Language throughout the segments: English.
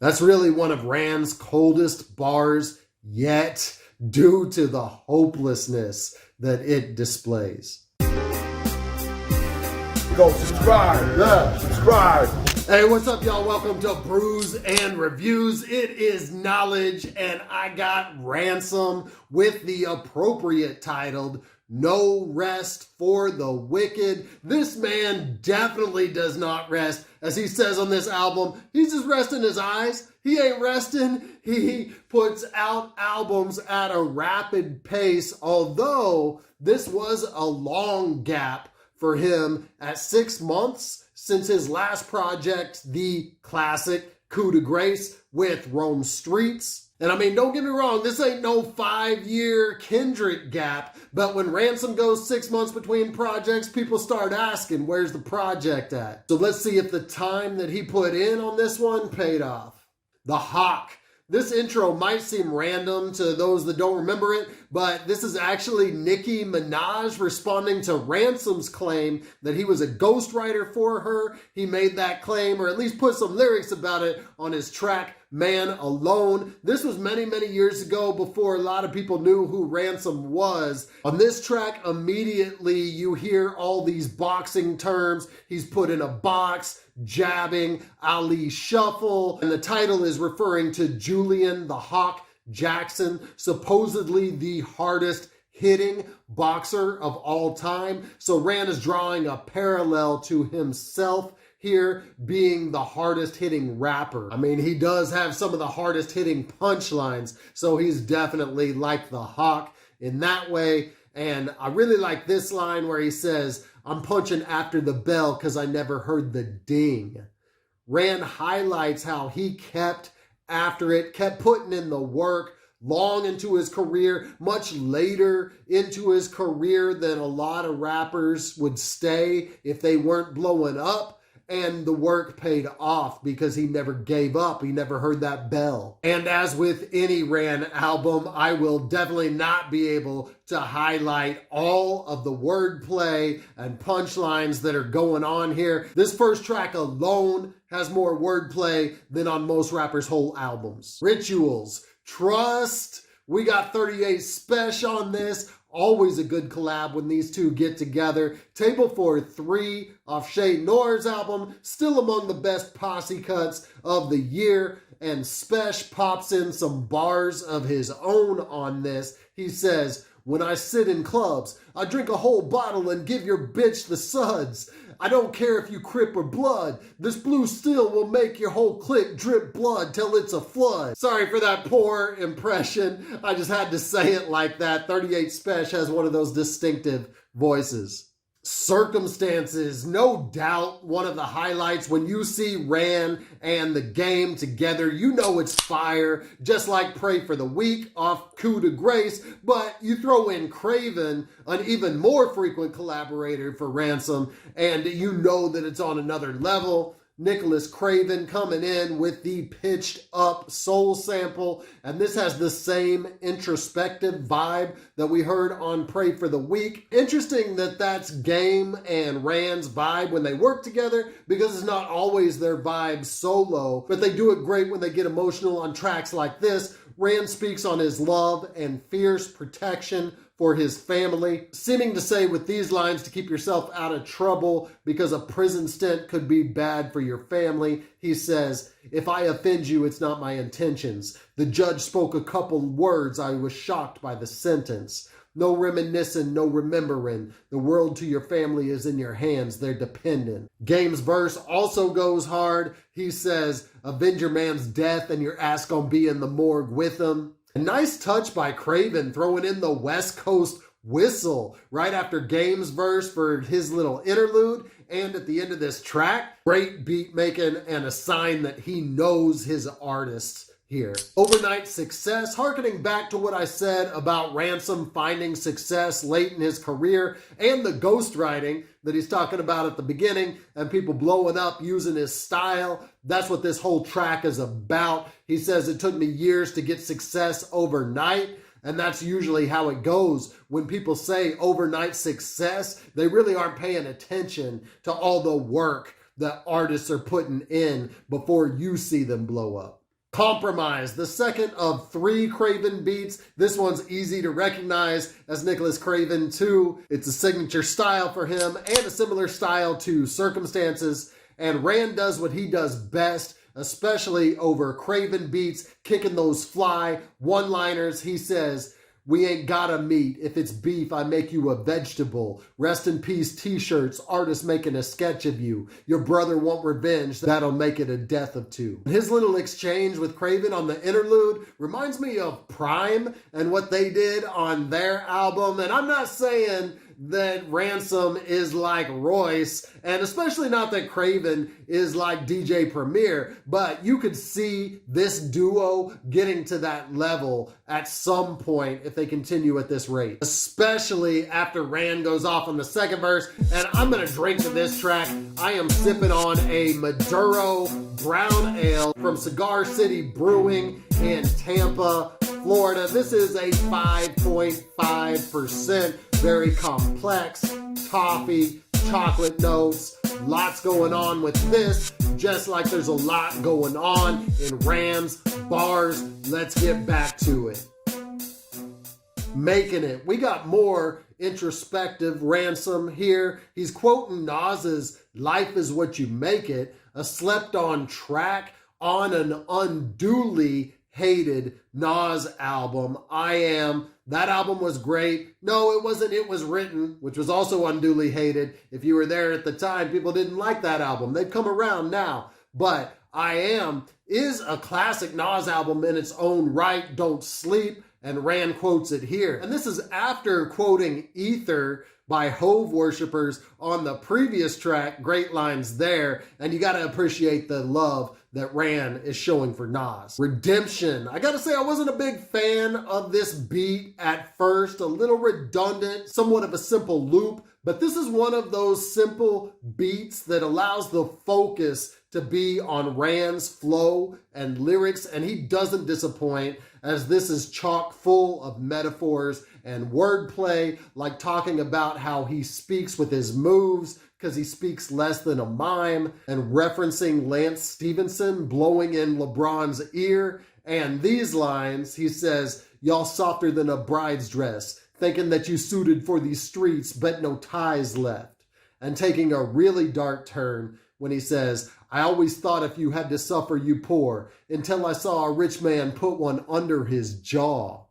That's really one of Rand's coldest bars yet, due to the hopelessness that it displays. Go subscribe, yeah, subscribe. Hey, what's up, y'all? Welcome to Brews and Reviews. It is knowledge, and I got Ransom with the appropriate titled No Rest for the Wicked. This man definitely does not rest. As he says on this album, he's just resting his eyes. He ain't resting. He puts out albums at a rapid pace, although this was a long gap for him at 6 months since his last project, the classic Coup de Grace with Rome Streetz. And I mean, don't get me wrong, this ain't no 5-year Kendrick gap, but when Ransom goes 6 months between projects, people start asking, where's the project at? So let's see if the time that he put in on this one paid off. The Hawk. This intro might seem random to those that don't remember it, but this is actually Nicki Minaj responding to Ransom's claim that he was a ghostwriter for her. He made that claim, or at least put some lyrics about it on his track, Man Alone. This was many, many years ago before a lot of people knew who Ransom was. On this track, immediately you hear all these boxing terms. He's put in a box, jabbing, Ali Shuffle, and the title is referring to Julian the Hawk Jackson, supposedly the hardest hitting boxer of all time. So Rand is drawing a parallel to himself here being the hardest hitting rapper. I mean, he does have some of the hardest hitting punchlines, so he's definitely like the Hawk in that way. And I really like this line where he says, I'm punching after the bell because I never heard the ding. Rand highlights how he kept after it, kept putting in the work long into his career, much later into his career than a lot of rappers would stay if they weren't blowing up. And the work paid off because he never gave up. He never heard that bell. And as with any Rand album, I will definitely not be able to highlight all of the wordplay and punchlines that are going on here. This first track alone has more wordplay than on most rappers' whole albums. Rituals, Trust. We got 38 Spesh on this. Always a good collab when these two get together. Table for 3 off Shay Nor's album. Still among the best posse cuts of the year. And Spesh pops in some bars of his own on this. He says, when I sit in clubs, I drink a whole bottle and give your bitch the suds. I don't care if you Crip or Blood. This blue still will make your whole clique drip blood till it's a flood. Sorry for that poor impression. I just had to say it like that. 38 Spesh has one of those distinctive voices. Circumstances, no doubt one of the highlights. When you see Rand and the Game together, you know it's fire, just like Pray for the Weak off Coup de Grace, but you throw in Craven, an even more frequent collaborator for Ransom, and you know that it's on another level. Nicholas Craven coming in with the pitched up soul sample, and this has the same introspective vibe that we heard on Pray for the Weak. Interesting that that's Game and Rand's vibe when they work together, because it's not always their vibe solo, but they do it great when they get emotional on tracks like this. Rand speaks on his love and fierce protection for his family, seeming to say with these lines to keep yourself out of trouble because a prison stint could be bad for your family. He says, if I offend you, it's not my intentions. The judge spoke a couple words. I was shocked by the sentence. No reminiscing, no remembering. The world to your family is in your hands. They're dependent. Game's verse also goes hard. He says, avenge your man's death and your ass gonna be in the morgue with him. A nice touch by Craven, throwing in the West Coast whistle right after Game's verse for his little interlude. And at the end of this track, great beat making and a sign that he knows his artists here. Overnight success, harkening back to what I said about Ransom finding success late in his career and the ghostwriting that he's talking about at the beginning and people blowing up using his style. That's what this whole track is about. He says it took me years to get success overnight. And that's usually how it goes. When people say overnight success, they really aren't paying attention to all the work that artists are putting in before you see them blow up. Compromise, the second of 3 Craven beats. This one's easy to recognize as Nicholas Craven too. It's a signature style for him and a similar style to Circumstances. And Rand does what he does best, especially over Craven beats, kicking those fly one-liners. He says, "We ain't gotta meet. If it's beef, I make you a vegetable. Rest in peace t-shirts, artists making a sketch of you. Your brother want revenge, that'll make it a death of 2. His little exchange with Craven on the interlude reminds me of Prime and what they did on their album. And I'm not saying that Ransom is like Royce, and especially not that Craven is like DJ Premier, but you could see this duo getting to that level at some point if they continue at this rate, especially after Rand goes off on the second verse. And I'm gonna drink to this track. I am sipping on a Maduro brown ale from Cigar City Brewing in Tampa, Florida. This is a 5.5%, very complex, toffee, chocolate notes, lots going on with this, just like there's a lot going on in Rand's bars. Let's get back to it. Making It. We got more introspective Ransom here. He's quoting Nas's "Life is what you make it," a slept-on track on an unduly hated Nas album, I Am. That album was great. No, it wasn't It Was Written, which was also unduly hated. If you were there at the time, people didn't like that album. They've come around now. But I Am is a classic Nas album in its own right. Don't sleep. And Rand quotes it here. And this is after quoting Ether by Hove worshippers on the previous track. Great lines there. And you got to appreciate the love that Rand is showing for Nas. Redemption. I gotta say, I wasn't a big fan of this beat at first. A little redundant, somewhat of a simple loop, but this is one of those simple beats that allows the focus to be on Rand's flow and lyrics, and he doesn't disappoint, as this is chock full of metaphors and wordplay, like talking about how he speaks with his moves, because he speaks less than a mime, and referencing Lance Stevenson blowing in LeBron's ear. And these lines, he says, "Y'all softer than a bride's dress, thinking that you suited for these streets, but no ties left." And taking a really dark turn when he says, "I always thought if you had to suffer, you poor, until I saw a rich man put one under his jaw."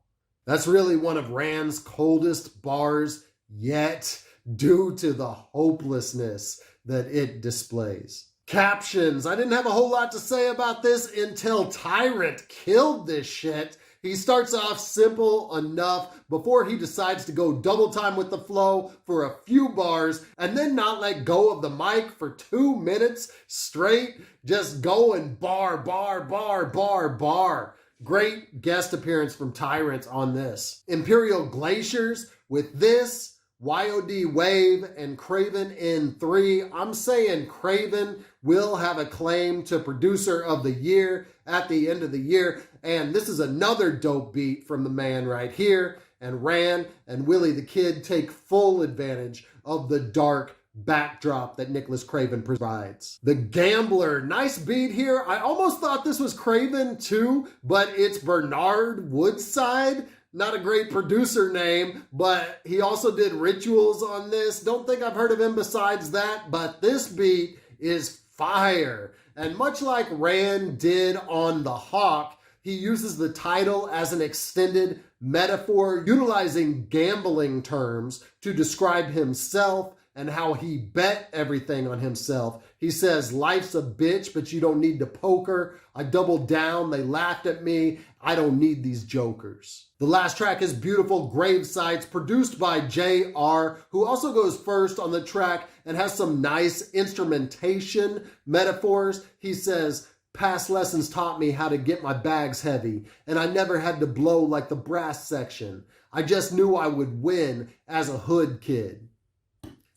That's really one of Rand's coldest bars yet, due to the hopelessness that it displays. Captions. I didn't have a whole lot to say about this until Tyrant killed this shit. He starts off simple enough before he decides to go double time with the flow for a few bars and then not let go of the mic for 2 minutes straight, just going bar, bar, bar, bar, bar. Great guest appearance from Tyrant on this. Imperial Glaciers with this, YOD Wave, and Craven in 3. I'm saying Craven will have a claim to Producer of the Year at the end of the year. And this is another dope beat from the man right here. And Rand and Willie the Kid take full advantage of the dark backdrop that Nicholas Craven provides. The Gambler, nice beat here. I almost thought this was Craven too, but it's Bernard Woodside. Not a great producer name, but he also did Rituals on this. Don't think I've heard of him besides that, but this beat is fire. And much like Rand did on The Hawk, he uses the title as an extended metaphor, utilizing gambling terms to describe himself and how he bet everything on himself. He says, "Life's a bitch, but you don't need to poker. I doubled down, they laughed at me. I don't need these jokers." The last track is beautiful, Gravesites, produced by JR, who also goes first on the track and has some nice instrumentation metaphors. He says, "Past lessons taught me how to get my bags heavy, and I never had to blow like the brass section. I just knew I would win as a hood kid."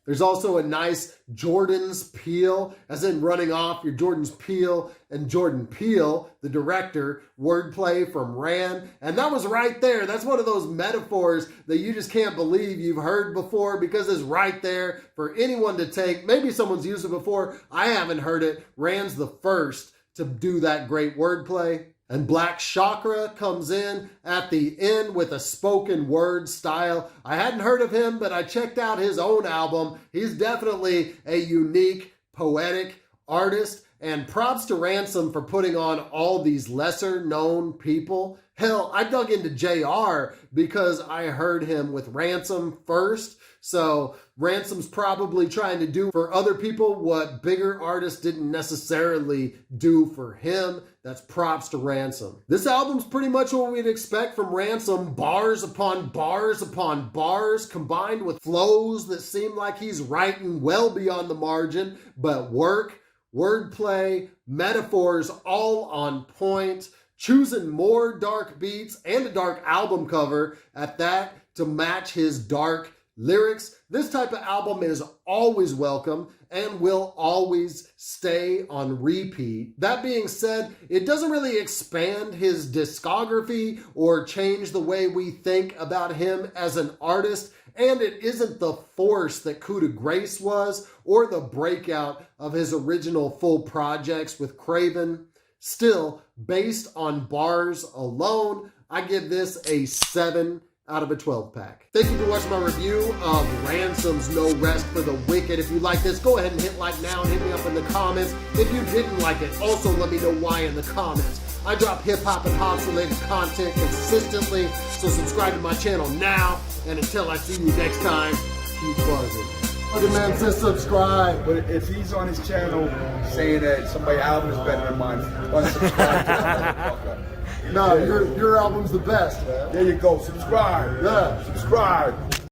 There's also a nice Jordan's Peele, as in running off your Jordan's Peele and Jordan Peele, the director, wordplay from Rand. And that was right there. That's one of those metaphors that you just can't believe you've heard before, because it's right there for anyone to take. Maybe someone's used it before. I haven't heard it. Rand's the first to do that great wordplay. And Black Chakra comes in at the end with a spoken word style. I hadn't heard of him, but I checked out his own album. He's definitely a unique, poetic artist. And props to Ransom for putting on all these lesser known people. Hell, I dug into JR because I heard him with Ransom first. So Ransom's probably trying to do for other people what bigger artists didn't necessarily do for him. That's props to Ransom. This album's pretty much what we'd expect from Ransom. Bars upon bars upon bars, combined with flows that seem like he's writing well beyond the margin, but work, wordplay, metaphors all on point, choosing more dark beats and a dark album cover at that to match his dark lyrics. This type of album is always welcome and will always stay on repeat. That being said, it doesn't really expand his discography or change the way we think about him as an artist, and it isn't the force that Coup de Grace was or the breakout of his original full projects with Craven. Still, based on bars alone, I give this a 7 out of a 12 pack. Thank you for watching my review of Ransom's No Rest for the Wicked. If you like this, go ahead and hit like now and hit me up in the comments. If you didn't like it, also let me know why in the comments. I drop hip-hop and house related content consistently, so subscribe to my channel now, and until I see you next time, keep buzzing. The man says subscribe. But if he's on his channel saying that somebody's album is better than mine, unsubscribe to that motherfucker. No, your album's the best, man. There you go. Subscribe. Yeah. Subscribe.